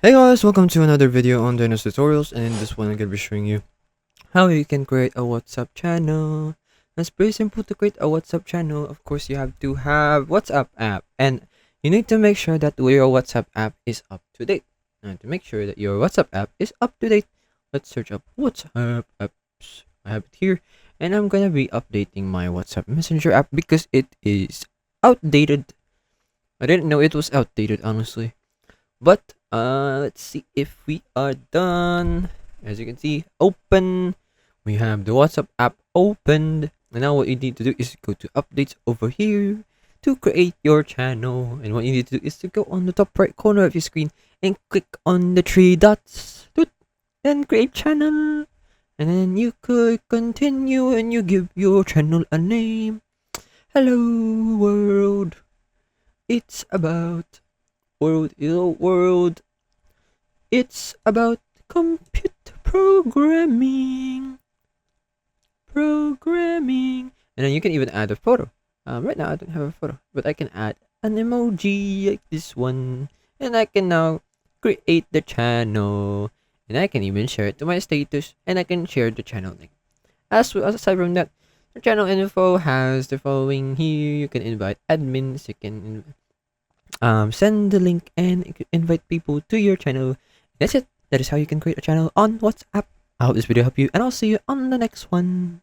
Hey guys, welcome to another video on Dennis Tutorials, and in this one I'm gonna be showing you how you can create a WhatsApp channel. It's pretty simple to create a WhatsApp channel. Of course, you have to have WhatsApp app, and you need to make sure that your WhatsApp app is up to date. And to make sure that your WhatsApp app is up to date, let's search up WhatsApp apps. I have it here, and I'm gonna be updating my WhatsApp Messenger app because it is outdated. I didn't know it was outdated, honestly. But let's see if we are done. As you can see, open. We have the WhatsApp app opened. And now what you need to do is go to updates over here to create your channel. And what you need to do is to go on the top right corner of your screen and click on the three dots. Then create channel. And then you could continue and you give your channel a name. Hello world. It's about world. It's about computer programming. And then you can even add a photo. Right now I don't have a photo, but I can add an emoji like this one. And I can now create the channel. And I can even share it to my status. And I can share the channel link. Aside from that, the channel info has the following here. You can invite admins. You can send the link and invite people to your channel. That's it. That is how you can create a channel on WhatsApp. I hope this video helped you, and I'll see you on the next one.